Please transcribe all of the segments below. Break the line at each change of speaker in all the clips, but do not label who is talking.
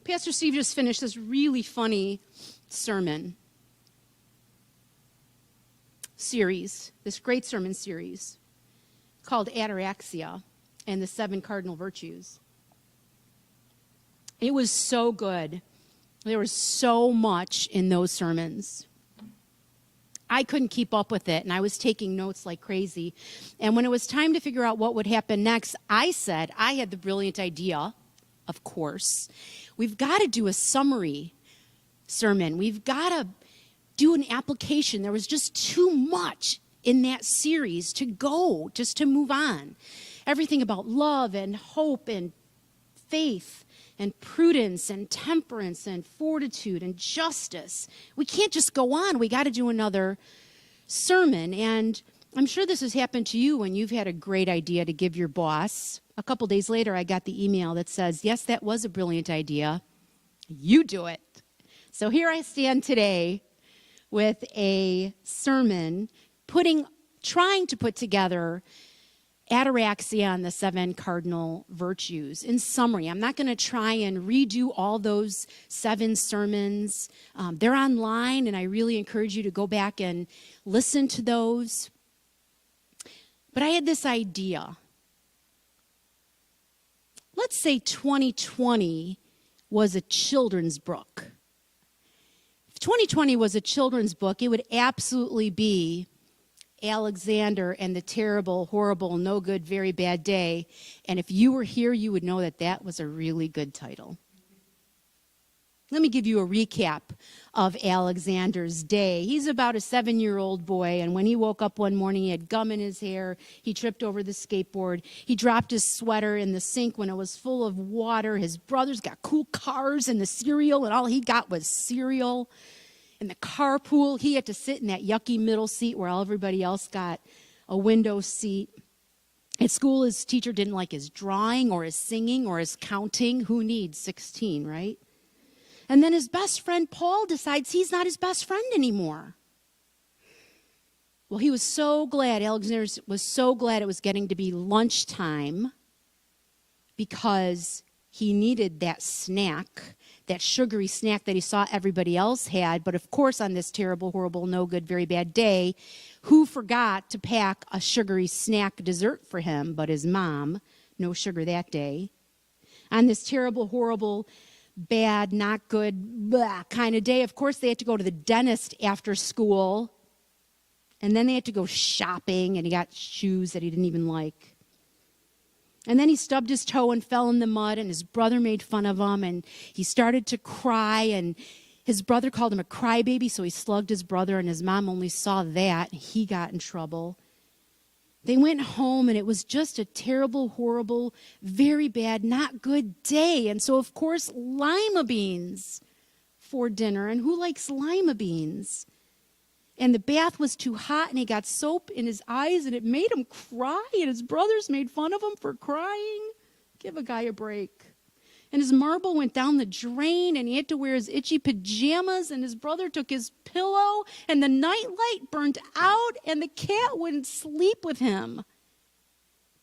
Pastor Steve just finished this really funny sermon series, this great sermon series called Ataraxia and the 7 Cardinal Virtues. It was so good. There was so much in those sermons. I couldn't keep up with it, and I was taking notes like crazy. And when it was time to figure out what would happen next, I had the brilliant idea, of course, we've got to do a summary sermon. We've got to do an application. There was just too much in that series to go, just to move on. Everything about love and hope and faith and prudence and temperance and fortitude and justice. We can't just go on. We got to do another sermon. And I'm sure this has happened to you when you've had a great idea to give your boss. A couple days later, I got the email that says, yes, that was a brilliant idea. You do it. So here I stand today with a sermon trying to put together Ataraxia and the 7 Cardinal Virtues. In summary, I'm not going to try and redo all those 7 sermons. They're online, and I really encourage you to go back and listen to those. But I had this idea. Let's say 2020 was a children's book. If 2020 was a children's book, it would absolutely be Alexander and the Terrible, Horrible, No Good, Very Bad Day. And if you were here, you would know that that was a really good title. Let me give you a recap of Alexander's day. He's about a 7-year-old boy, and when he woke up one morning, he had gum in his hair. He tripped over the skateboard. He dropped his sweater in the sink when it was full of water. His brothers got cool cars and the cereal, and all he got was cereal. In the carpool, he had to sit in that yucky middle seat where everybody else got a window seat. At school, his teacher didn't like his drawing or his singing or his counting. Who needs 16, right? And then his best friend, Paul, decides he's not his best friend anymore. Well, he was so glad, Alexander was so glad it was getting to be lunchtime because he needed that snack, that sugary snack that he saw everybody else had. But of course, on this terrible, horrible, no good, very bad day, who forgot to pack a sugary snack dessert for him but his mom? No sugar that day. On this terrible, horrible, bad, not good, blah kind of day, of course, they had to go to the dentist after school. And then they had to go shopping, and he got shoes that he didn't even like. And then he stubbed his toe and fell in the mud, and his brother made fun of him, and he started to cry, and his brother called him a crybaby, so he slugged his brother, and his mom only saw that. He got in trouble. They went home, and it was just a terrible, horrible, very bad, not good day. And so, of course, lima beans for dinner. And who likes lima beans? And the bath was too hot, and he got soap in his eyes, and it made him cry, and his brothers made fun of him for crying. Give a guy a break. And his marble went down the drain, and he had to wear his itchy pajamas, and his brother took his pillow, and the nightlight burned out, and the cat wouldn't sleep with him.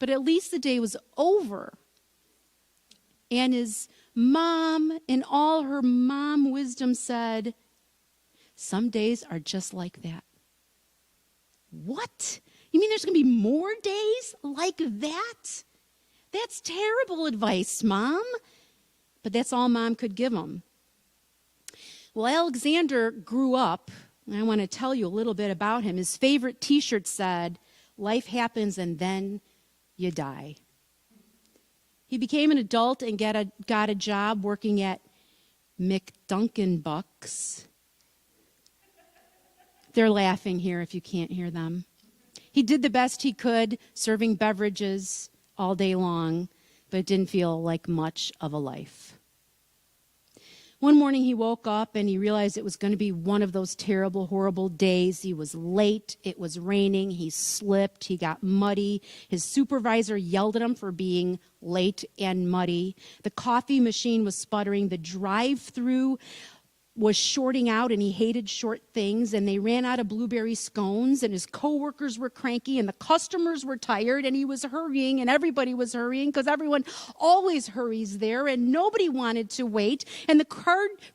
But at least the day was over. And his mom, in all her mom wisdom, said, some days are just like that. What? You mean there's going to be more days like that? That's terrible advice, Mom. But that's all Mom could give him. Well, Alexander grew up, and I want to tell you a little bit about him. His favorite T-shirt said, life happens and then you die. He became an adult and got a job working at McDunkinbucks. They're laughing here if you can't hear them. He did the best he could, serving beverages all day long, but it didn't feel like much of a life. One morning he woke up and he realized it was going to be one of those terrible, horrible days. He was late. It was raining. He slipped. He got muddy. His supervisor yelled at him for being late and muddy. The coffee machine was sputtering. The drive-through was shorting out and he hated short things, and they ran out of blueberry scones, and his coworkers were cranky and the customers were tired, and he was hurrying and everybody was hurrying because everyone always hurries there, and nobody wanted to wait, and the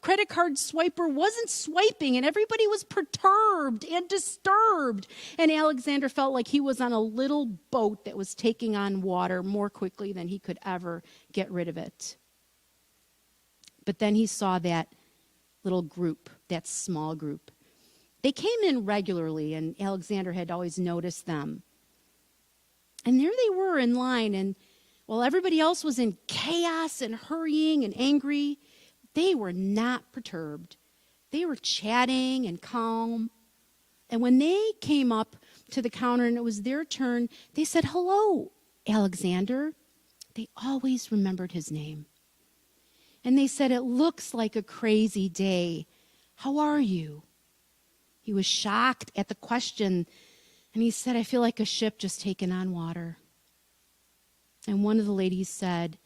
credit card swiper wasn't swiping, and everybody was perturbed and disturbed, and Alexander felt like he was on a little boat that was taking on water more quickly than he could ever get rid of it. But then he saw that little group, that small group. They came in regularly, and Alexander had always noticed them. And there they were in line, and while everybody else was in chaos and hurrying and angry, they were not perturbed. They were chatting and calm. And when they came up to the counter and it was their turn, they said, "Hello, Alexander." They always remembered his name. And they said, "It looks like a crazy day. How are you?" He was shocked at the question, and he said, "I feel like a ship just taken on water." And one of the ladies said,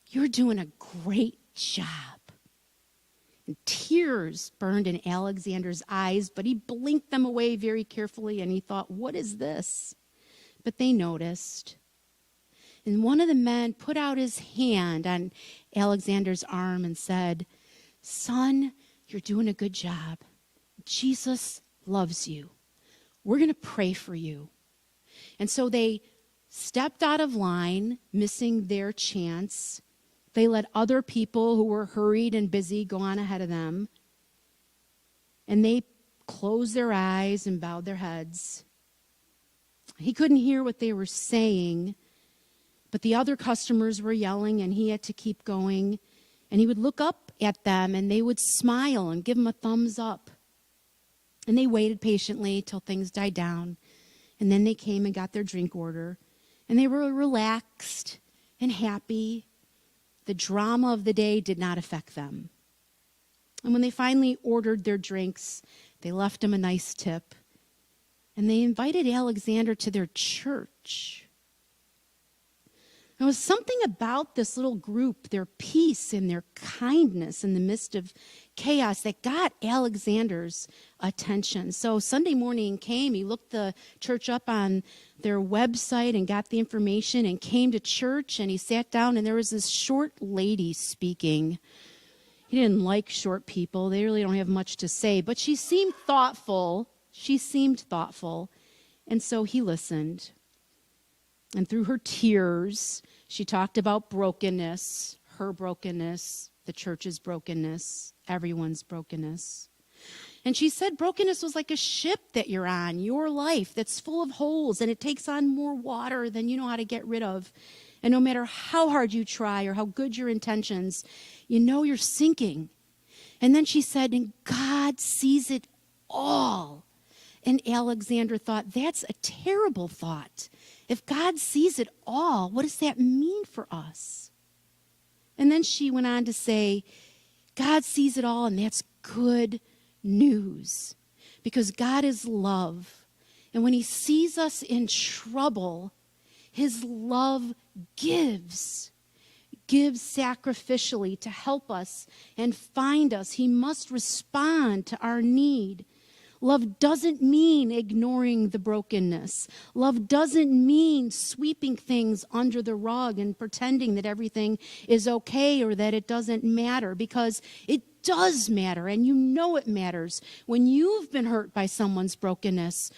"You're doing a great job." And tears burned in Alexander's eyes, but he blinked them away very carefully, and he thought, "What is this?" But they noticed. And one of the men put out his hand on Alexander's arm and said, "Son, you're doing a good job. Jesus loves you. We're going to pray for you." And so they stepped out of line, missing their chance. They let other people who were hurried and busy go on ahead of them. And they closed their eyes and bowed their heads. He couldn't hear what they were saying, but the other customers were yelling, and he had to keep going. And he would look up at them, and they would smile and give him a thumbs up. And they waited patiently till things died down. And then they came and got their drink order. And they were relaxed and happy. The drama of the day did not affect them. And when they finally ordered their drinks, they left him a nice tip. And they invited Alexander to their church. There was something about this little group, their peace and their kindness in the midst of chaos, that got Alexander's attention. So Sunday morning came, he looked the church up on their website and got the information and came to church, and he sat down, and there was this short lady speaking. He didn't like short people. They really don't have much to say, but she seemed thoughtful. And so he listened. And through her tears, she talked about brokenness, her brokenness, the church's brokenness, everyone's brokenness. And she said brokenness was like a ship that you're on, your life, that's full of holes, and it takes on more water than you know how to get rid of. And no matter how hard you try or how good your intentions, you know you're sinking. And then she said, and God sees it all. And Alexander thought, that's a terrible thought. If God sees it all, what does that mean for us? And then she went on to say, God sees it all, and that's good news. Because God is love. And when he sees us in trouble, his love gives sacrificially to help us and find us. He must respond to our need. Love doesn't mean ignoring the brokenness. Love doesn't mean sweeping things under the rug and pretending that everything is okay or that it doesn't matter, because it does matter, and you know it matters. When you've been hurt by someone's brokenness,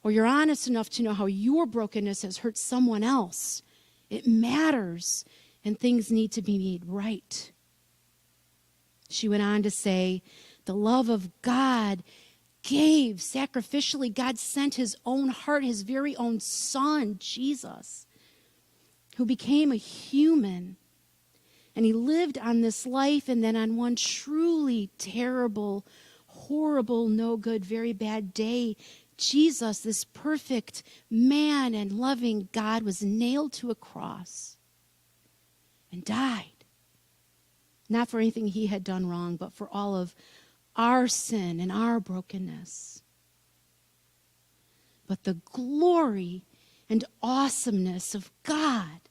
or you're honest enough to know how your brokenness has hurt someone else, it matters, and things need to be made right. She went on to say, the love of God gave sacrificially. God sent his own heart, his very own son, Jesus, who became a human. And he lived on this life, and then on one truly terrible, horrible, no good, very bad day, Jesus, this perfect man and loving God, was nailed to a cross and died. Not for anything he had done wrong, but for all of our sin and our brokenness. But the glory and awesomeness of God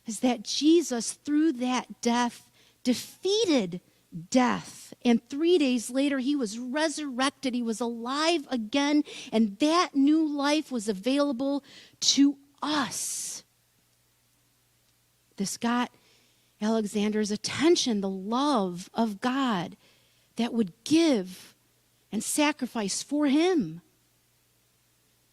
is that Jesus, through that death, defeated death. And 3 days later, he was resurrected. He was alive again. And that new life was available to us. This got Alexander's attention, the love of God that would give and sacrifice for him.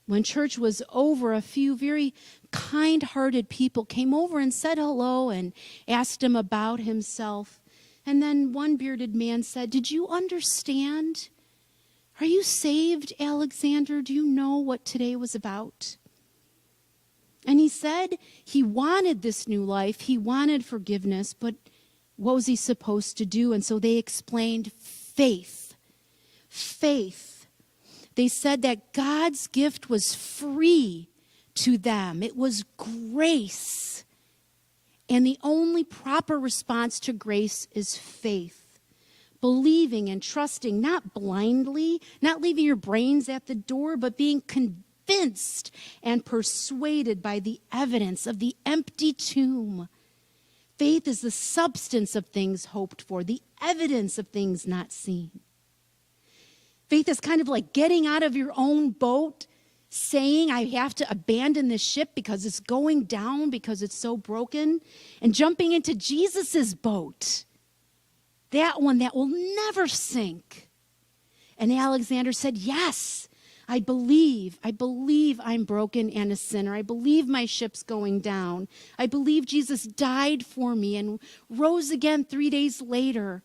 When church was over, a few very kind-hearted people came over and said hello and asked him about himself. And then one bearded man said, "Did you understand? Are you saved, Alexander? Do you know what today was about?" And he said he wanted this new life. He wanted forgiveness, but what was he supposed to do? And so they explained faith. Faith. They said that God's gift was free to them. It was grace. And the only proper response to grace is faith. Believing and trusting, not blindly, not leaving your brains at the door, but being convinced and persuaded by the evidence of the empty tomb. Faith is the substance of things hoped for, the evidence of things not seen. Faith is kind of like getting out of your own boat, saying, "I have to abandon this ship because it's going down, because it's so broken," and jumping into Jesus's boat, that one that will never sink. And Alexander said, "Yes, I believe I'm broken and a sinner. I believe my ship's going down. I believe Jesus died for me and rose again 3 days later.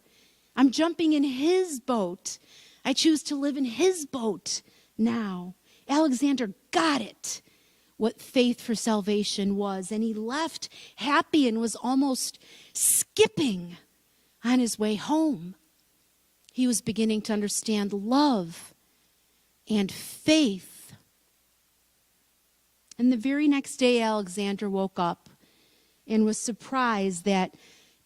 I'm jumping in his boat. I choose to live in his boat now." Alexander got it, what faith for salvation was, and he left happy and was almost skipping on his way home. He was beginning to understand love and faith. And the very next day, Alexander woke up and was surprised that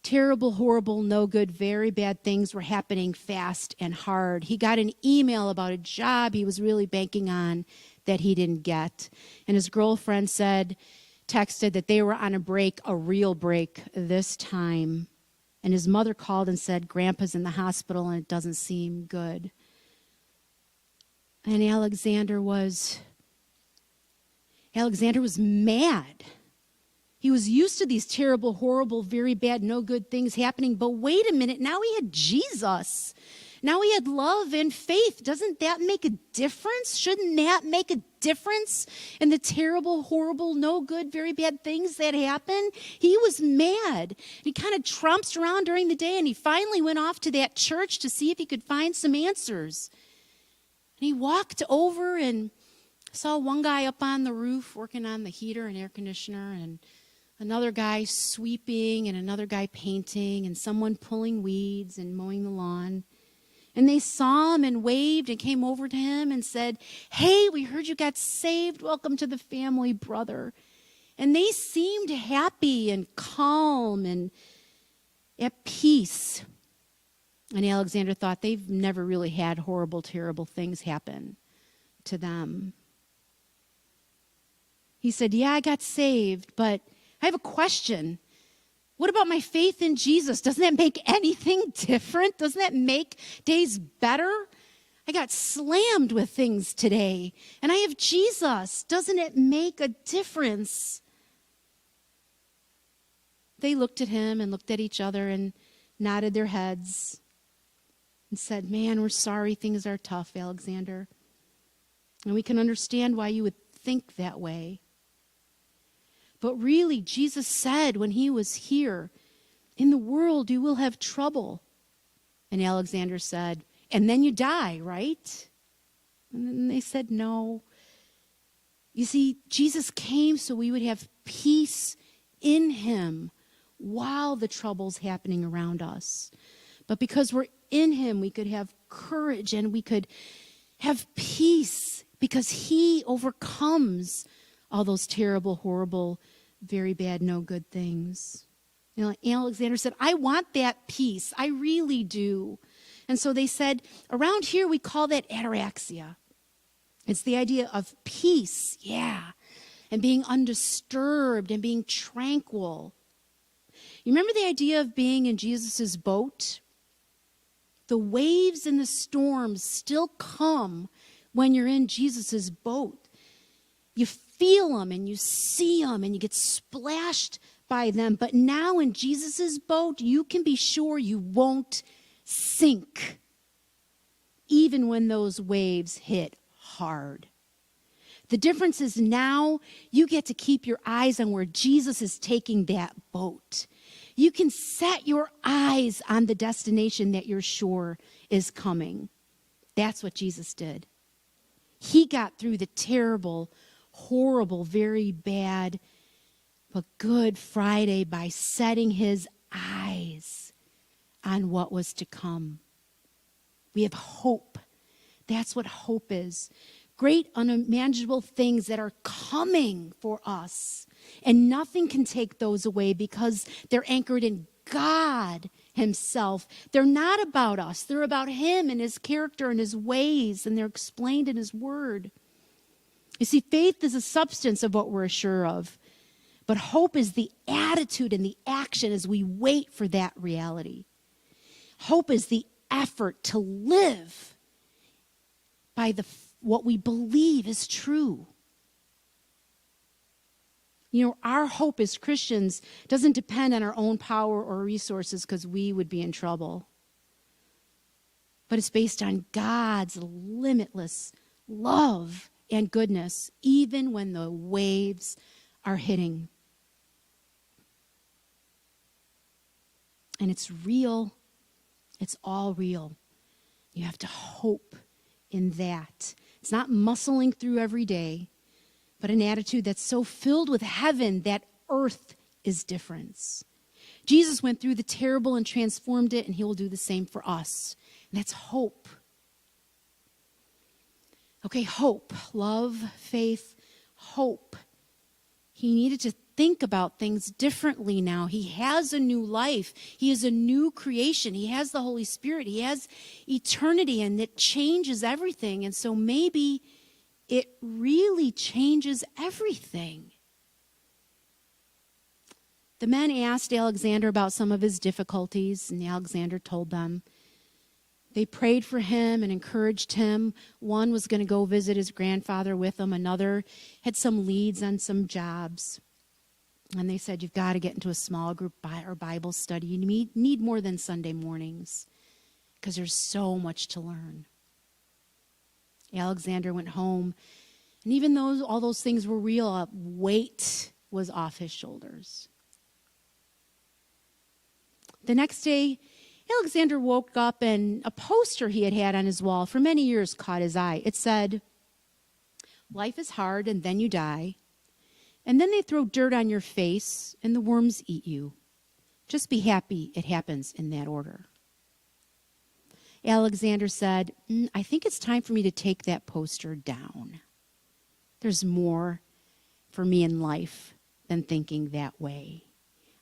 terrible, horrible, no good, very bad things were happening fast and hard. He got an email about a job he was really banking on that he didn't get. And his girlfriend texted that they were on a break, a real break this time. And his mother called and said, "Grandpa's in the hospital and it doesn't seem good." And Alexander was mad. He was used to these terrible, horrible, very bad, no good things happening. But wait a minute, now he had Jesus. Now he had love and faith. Doesn't that make a difference? Shouldn't that make a difference in the terrible, horrible, no good, very bad things that happen? He was mad. He kind of trounced around during the day, and he finally went off to that church to see if he could find some answers. And he walked over and saw one guy up on the roof working on the heater and air conditioner, and another guy sweeping, and another guy painting, and someone pulling weeds and mowing the lawn. And they saw him and waved and came over to him and said, "Hey, we heard you got saved. Welcome to the family, brother." And they seemed happy and calm and at peace. And Alexander thought they've never really had horrible, terrible things happen to them. He said, "Yeah, I got saved, but I have a question. What about my faith in Jesus? Doesn't that make anything different? Doesn't that make days better? I got slammed with things today, and I have Jesus. Doesn't it make a difference?" They looked at him and looked at each other and nodded their heads and said, "Man, we're sorry things are tough, Alexander. And we can understand why you would think that way. But really, Jesus said when he was here, 'In the world you will have trouble.'" And Alexander said, "And then you die, right?" And then they said, "No. You see, Jesus came so we would have peace in him while the trouble's happening around us. But because we're in him, we could have courage and we could have peace because he overcomes all those terrible, horrible, very bad, no good things." You know, Alexander said, "I want that peace. I really do." And so they said, around here we call that ataraxia. It's the idea of peace, yeah, and being undisturbed and being tranquil. You remember the idea of being in Jesus's boat? The waves and the storms still come when you're in Jesus's boat. You feel them and you see them and you get splashed by them. But now in Jesus's boat, you can be sure you won't sink, even when those waves hit hard. The difference is now you get to keep your eyes on where Jesus is taking that boat. You can set your eyes on the destination that you're sure is coming. That's what Jesus did. He got through the terrible, horrible, very bad, but good Friday by setting his eyes on what was to come. We have hope. That's what hope is. Great unimaginable things that are coming for us. And nothing can take those away because they're anchored in God himself. They're not about us. They're about him and his character and his ways, and they're explained in his word. You see, faith is a substance of what we're sure of, but hope is the attitude and the action as we wait for that reality. Hope is the effort to live by what we believe is true. You know, our hope as Christians doesn't depend on our own power or resources because we would be in trouble. But it's based on God's limitless love and goodness, even when the waves are hitting. And it's real. It's all real. You have to hope in that. It's not muscling through every day, but an attitude that's so filled with heaven that earth is different. Jesus went through the terrible and transformed it, and he will do the same for us. And that's hope. Okay, hope. Love, faith, hope. He needed to think about things differently now. He has a new life. He is a new creation. He has the Holy Spirit. He has eternity, and it changes everything. And so maybe it really changes everything. The men asked Alexander about some of his difficulties, and Alexander told them. They prayed for him and encouraged him. One was going to go visit his grandfather with him. Another had some leads on some jobs. And they said, you've got to get into a small group or Bible study. You need more than Sunday mornings because there's so much to learn. Alexander went home, and even though all those things were real, a weight was off his shoulders. The next day, Alexander woke up, and a poster he had had on his wall for many years caught his eye. It said, life is hard, and then you die. And then they throw dirt on your face, and the worms eat you. Just be happy it happens in that order. Alexander said, I think it's time for me to take that poster down. There's more for me in life than thinking that way.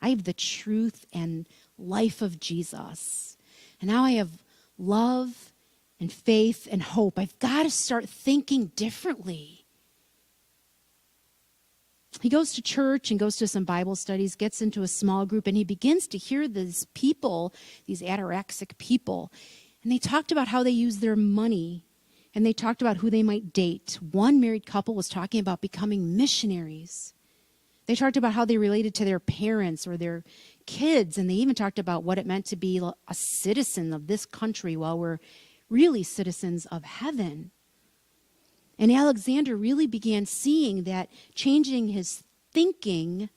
I have the truth and life of Jesus. And now I have love and faith and hope. I've got to start thinking differently. He goes to church and goes to some Bible studies, gets into a small group, and he begins to hear these people, these ataraxic people, and they talked about how they use their money, and they talked about who they might date. One married couple was talking about becoming missionaries. They talked about how they related to their parents or their kids, and they even talked about what it meant to be a citizen of this country while we're really citizens of heaven. And Alexander really began seeing that changing his thinking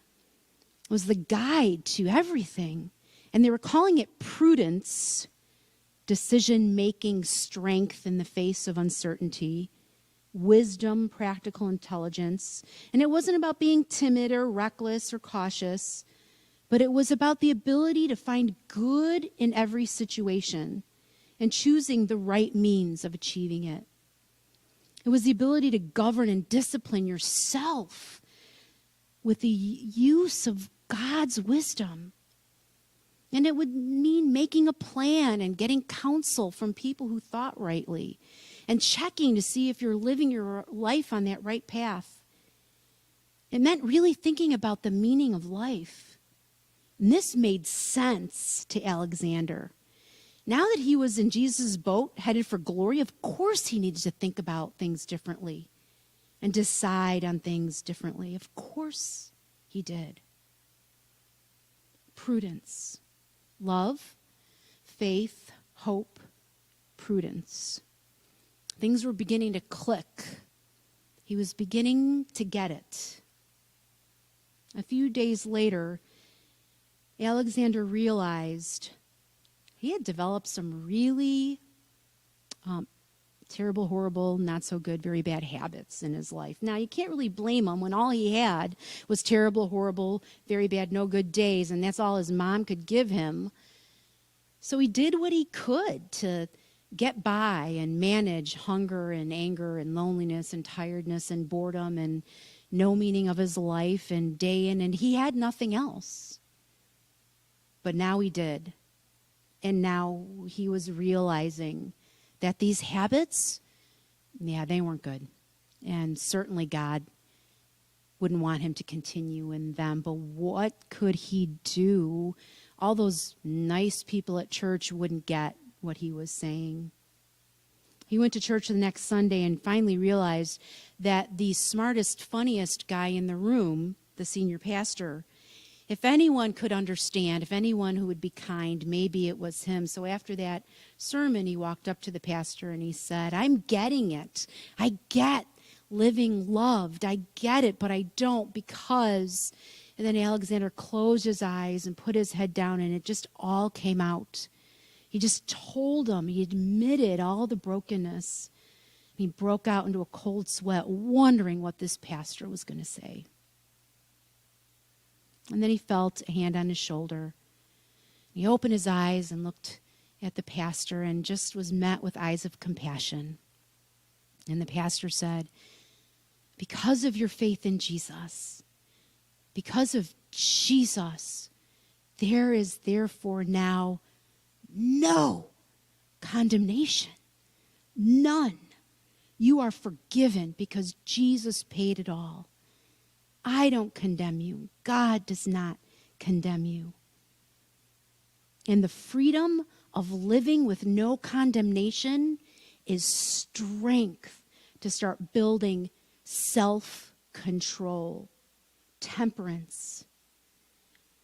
was the guide to everything. And they were calling it prudence, decision-making strength in the face of uncertainty, wisdom, practical intelligence. And it wasn't about being timid or reckless or cautious, but it was about the ability to find good in every situation and choosing the right means of achieving it. It was the ability to govern and discipline yourself with the use of God's wisdom. And it would mean making a plan and getting counsel from people who thought rightly and checking to see if you're living your life on that right path. It meant really thinking about the meaning of life. And this made sense to Alexander. Now that he was in Jesus' boat, headed for glory, of course he needed to think about things differently and decide on things differently. Of course he did. Prudence, love, faith, hope, prudence. Things were beginning to click. He was beginning to get it. A few days later, Alexander realized he had developed some really terrible, horrible, not so good, very bad habits in his life. Now, you can't really blame him when all he had was terrible, horrible, very bad, no good days, and that's all his mom could give him. So he did what he could to get by and manage hunger and anger and loneliness and tiredness and boredom and no meaning of his life and day in, and he had nothing else. But now he did. And now he was realizing that these habits, they weren't good. And certainly God wouldn't want him to continue in them. But what could he do? All those nice people at church wouldn't get what he was saying. He went to church the next Sunday and finally realized that the smartest, funniest guy in the room, the senior pastor, if anyone could understand, if anyone who would be kind, maybe it was him. So after that sermon, he walked up to the pastor and he said, "I'm getting it. I get living loved. I get it, but I don't because..." And then Alexander closed his eyes and put his head down, and it just all came out. He just told him, he admitted all the brokenness. He broke out into a cold sweat, wondering what this pastor was going to say. And then he felt a hand on his shoulder. He opened his eyes and looked at the pastor and just was met with eyes of compassion. And the pastor said, "Because of your faith in Jesus, because of Jesus, there is therefore now no condemnation. None. You are forgiven because Jesus paid it all. I don't condemn you. God does not condemn you." And the freedom of living with no condemnation is strength to start building self-control, temperance,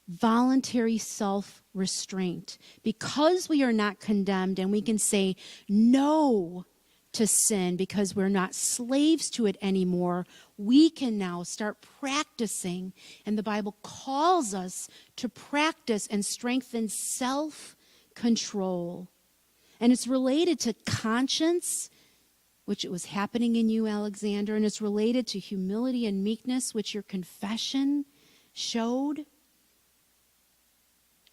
voluntary self-restraint. Because we are not condemned and we can say no to sin because we're not slaves to it anymore, we can now start practicing, and the Bible calls us to practice and strengthen self-control. And it's related to conscience, which it was happening in you, Alexander, and it's related to humility and meekness, which your confession showed.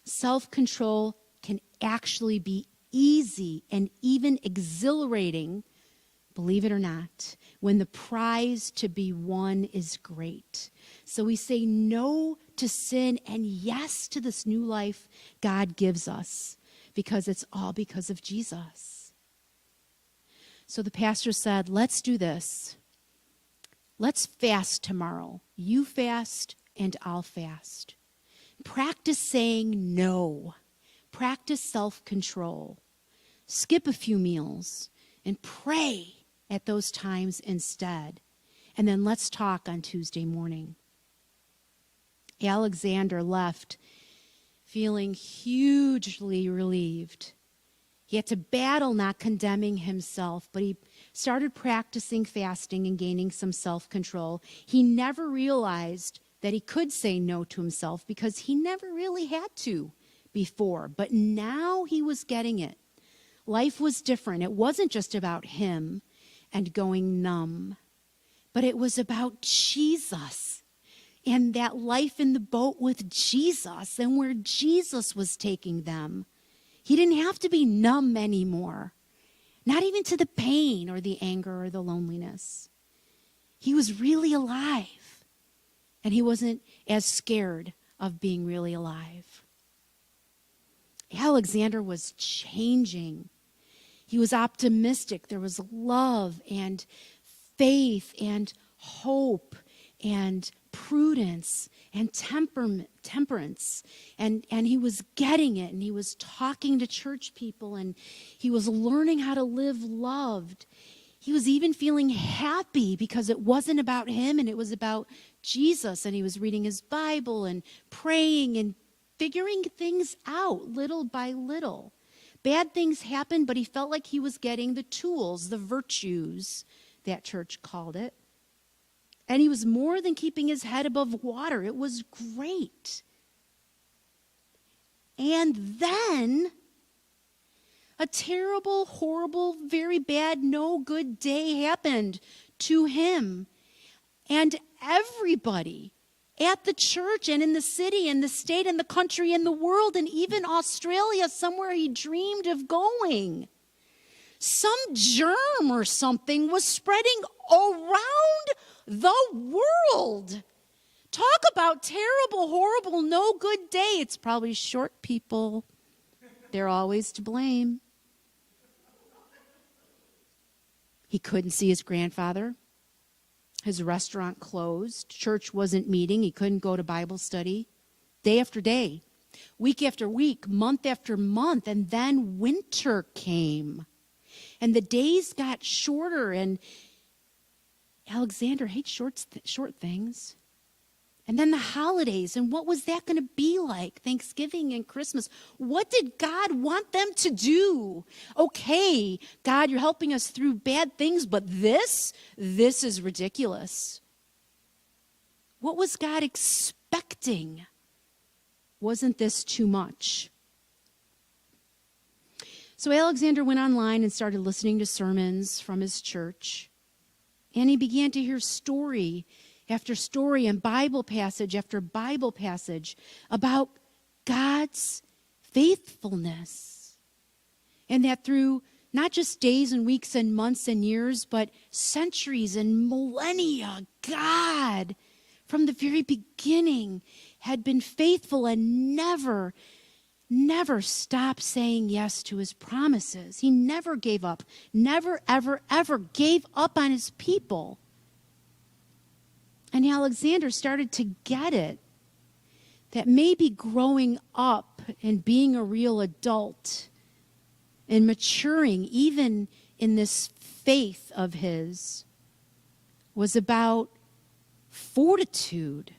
Self-control can actually be easy and even exhilarating, believe it or not, when the prize to be won is great. So we say no to sin and yes to this new life God gives us, because it's all because of Jesus. So the pastor said, "Let's do this. Let's fast tomorrow. You fast and I'll fast. Practice saying no. Practice self-control. Skip a few meals and pray at those times instead. And then let's talk on Tuesday morning." Alexander left feeling hugely relieved. He had to battle not condemning himself, but he started practicing fasting and gaining some self-control. He never realized that he could say no to himself because he never really had to before. But now he was getting it. Life was different. It wasn't just about him and going numb, but it was about Jesus and that life in the boat with Jesus and where Jesus was taking them. He didn't have to be numb anymore, not even to the pain or the anger or the loneliness. He was really alive, and he wasn't as scared of being really alive. Alexander was changing. He was optimistic. There was love and faith and hope and prudence and temperance. And he was getting it, and he was talking to church people, and he was learning how to live loved. He was even feeling happy because it wasn't about him and it was about Jesus. And he was reading his Bible and praying and figuring things out little by little. Bad things happened, but he felt like he was getting the tools, the virtues, that church called it. And he was more than keeping his head above water. It was great. And then a terrible, horrible, very bad, no good day happened to him. And everybody at the church and in the city and the state and the country and the world and even Australia, somewhere he dreamed of going, some germ or something was spreading around the world. Talk about terrible, horrible, no good day. It's probably short people. They're always to blame. He couldn't see his grandfather. His restaurant closed. Church wasn't meeting. He couldn't go to Bible study. Day after day, week after week, month after month. And then winter came. And the days got shorter. And Alexander hates short things. And then the holidays, and what was that going to be like? Thanksgiving and Christmas. What did God want them to do? Okay, God, you're helping us through bad things, but this is ridiculous. What was God expecting? Wasn't this too much? So Alexander went online and started listening to sermons from his church. And he began to hear story after story and Bible passage after Bible passage about God's faithfulness. And that through not just days and weeks and months and years, but centuries and millennia, God, from the very beginning, had been faithful and never stopped saying yes to his promises. He never gave up, never, ever, ever gave up on his people. And Alexander started to get it, that maybe growing up and being a real adult and maturing even in this faith of his was about fortitude,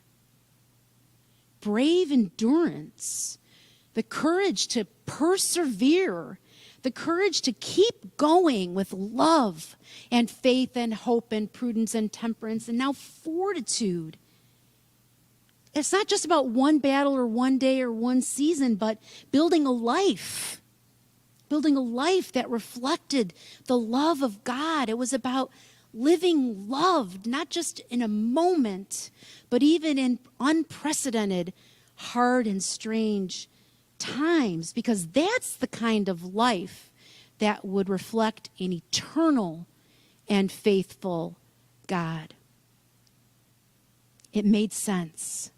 brave endurance, the courage to persevere, the courage to keep going with love and faith and hope and prudence and temperance, and now fortitude. It's not just about one battle or one day or one season, but building a life that reflected the love of God. It was about living loved, not just in a moment, but even in unprecedented, hard and strange times, because that's the kind of life that would reflect an eternal and faithful God. It made sense.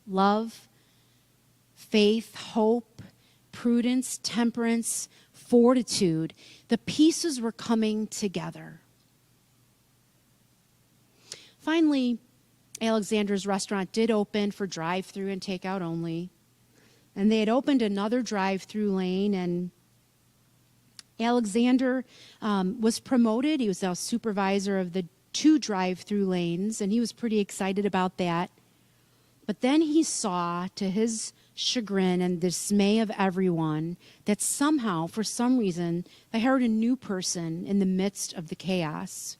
Love, faith, hope, prudence, temperance, fortitude. The pieces were coming together. Finally, Alexander's restaurant did open for drive-through and takeout only. And they had opened another drive-through lane, and Alexander was promoted. He was now supervisor of the 2 drive-through lanes, and he was pretty excited about that. But then he saw, to his chagrin and dismay of everyone, that somehow, for some reason, they hired a new person in the midst of the chaos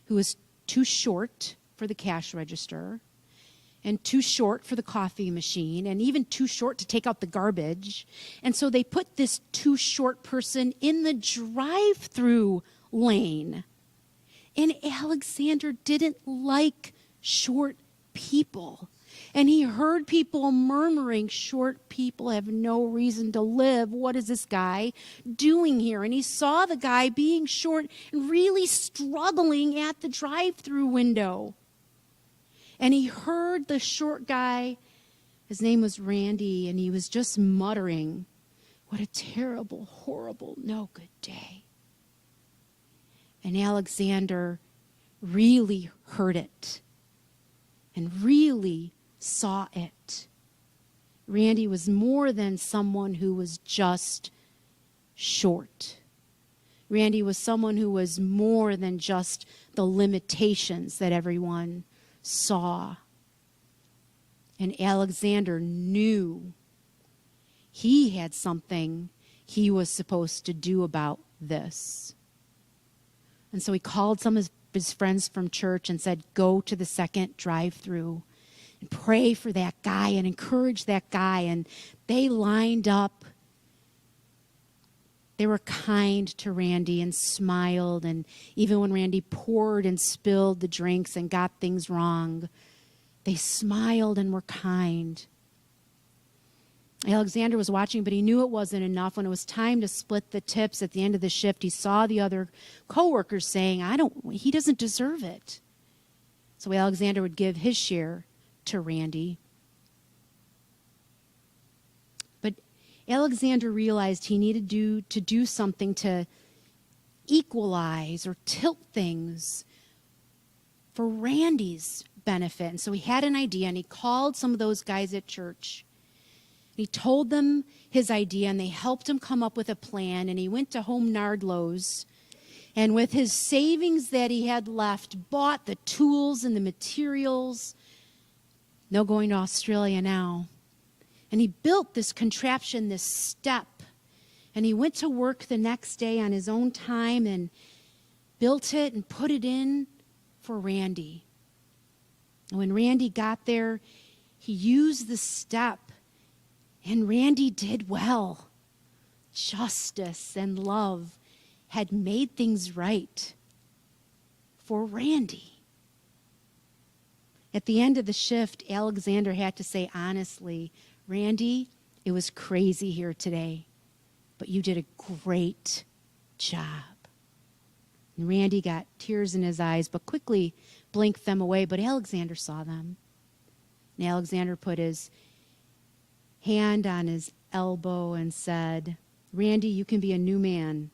who was too short for the cash register, and too short for the coffee machine, and even too short to take out the garbage. And so they put this too short person in the drive-through lane. And Alexander didn't like short people. And he heard people murmuring, short people have no reason to live. What is this guy doing here? And he saw the guy being short and really struggling at the drive-through window. And he heard the short guy, his name was Randy, and he was just muttering, what a terrible, horrible, no good day. And Alexander really heard it. and really saw it. Randy was more than someone who was just short. Randy was someone who was more than just the limitations that everyone saw. And Alexander knew he had something he was supposed to do about this. And so he called some of his friends from church and said, go to the second drive-through and pray for that guy and encourage that guy. And they lined up. They were kind to Randy and smiled. And even when Randy poured and spilled the drinks and got things wrong, they smiled and were kind. Alexander was watching, but he knew it wasn't enough. When it was time to split the tips at the end of the shift, he saw the other coworkers saying, he doesn't deserve it. So Alexander would give his share to Randy. But Alexander realized he needed to do something to equalize or tilt things for Randy's benefit. And so he had an idea, and he called some of those guys at church. He told them his idea, and they helped him come up with a plan. And he went to Home Nardlo's, and with his savings that he had left, bought the tools and the materials. No going to Australia now. And he built this contraption, this step. And he went to work the next day on his own time and built it and put it in for Randy. And when Randy got there, he used the step. And Randy did well. Justice and love had made things right for Randy. At the end of the shift, Alexander had to say honestly, Randy, it was crazy here today, but you did a great job. And Randy got tears in his eyes, but quickly blinked them away, but Alexander saw them. And Alexander put his hand on his elbow and said, Randy, you can be a new man.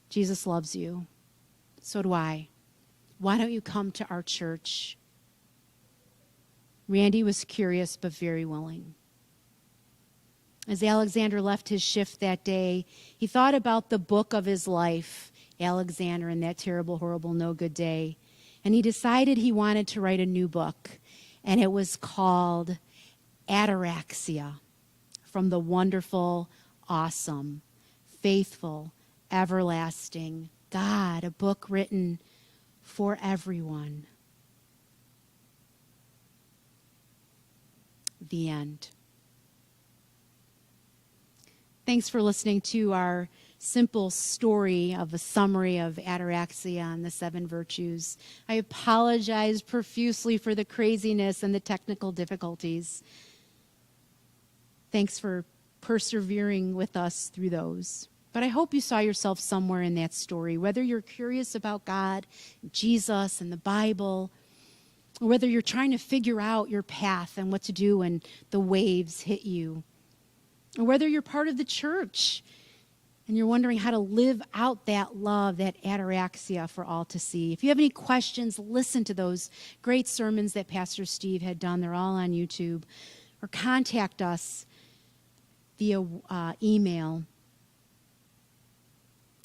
Jesus loves you. So do I. Why don't you come to our church? Randy was curious but very willing. As Alexander left his shift that day, he thought about the book of his life, Alexander and that terrible, horrible, no good day. And he decided he wanted to write a new book. And it was called Ataraxia, from the wonderful, awesome, faithful, everlasting God, a book written for everyone. The end. Thanks for listening to our simple story of a summary of ataraxia and the 7 virtues. I apologize profusely for the craziness and the technical difficulties. Thanks for persevering with us through those. But I hope you saw yourself somewhere in that story, whether you're curious about God, Jesus, and the Bible, or whether you're trying to figure out your path and what to do when the waves hit you, or whether you're part of the church and you're wondering how to live out that love, that ataraxia for all to see. If you have any questions, listen to those great sermons that Pastor Steve had done. They're all on YouTube. Or contact us via email.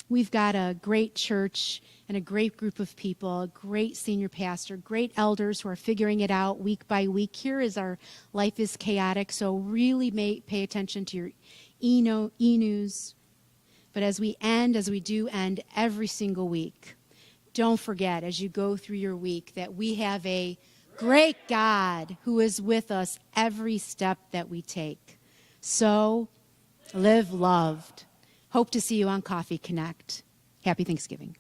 We've got a great church and a great group of people, a great senior pastor, great elders who are figuring it out week by week. Here is our Life is Chaotic, so really pay attention to your e-news. But as we do end every single week, don't forget as you go through your week that we have a great God who is with us every step that we take. So, live loved. Hope to see you on Coffee Connect. Happy Thanksgiving.